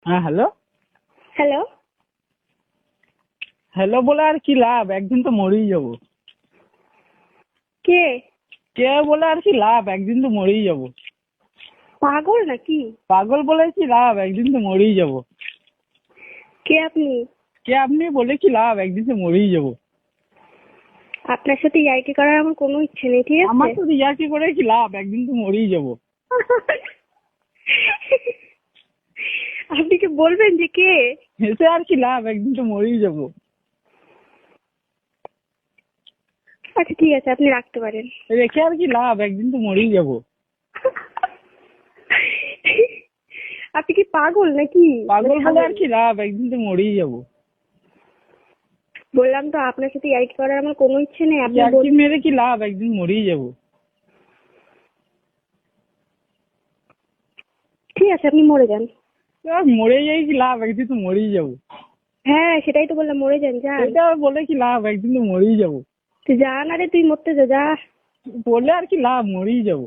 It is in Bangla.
হ্যাঁ হ্যালো। হ্যালো। হ্যালো বলে আর কি লাভ, একদিন তো মরেই যাবো। কে? কে বলে আর কি লাভ, একদিন তো মরেই যাবো। পাগল নাকি? পাগল বলে কি লাভ, একদিন তো মরেই যাবো। কে আপনি? কে আপনি বলে কি লাভ, একদিন তো মরেই যাবো। আপনার সাথে ইয়ার্কি করার আমার কোনো ইচ্ছে নেই, ঠিক আমার আছে? তো ইয়ার্কি করে কি লাভ, একদিন তো মরেই যাবো। আপনি কি বলবেন যে কে? হেসে আর কি লাভ, একদিন তো মরেই যাবো। আচ্ছা ঠিক আছে, আপনি রাখতে পারেন। রেখে আর কি লাভ, একদিন তো মরেই যাবো। আপনি কি পাগল নাকি? পাগল বলে আর কি লাভ, একদিন তো মরেই যাবো। বললাম তো আপনার সাথে ইয়ার্কি করার আমার কোনো ইচ্ছে নেই। আপনি ইয়ার্কি মেরে কি লাভ, একদিন মরেই যাবো। ঠিক আছে, আপনি মরে যান। মরে যাই কি লাভ, একদিন তো মরেই যাবো। হ্যাঁ সেটাই তো বললাম, মরে যান, যান। এটা বলে কি লাভ, একদিন তো মরেই যাবো। তুই যা না রে, তুই মরতে যা, যা। বলে আর কি লাভ, মরেই যাবো।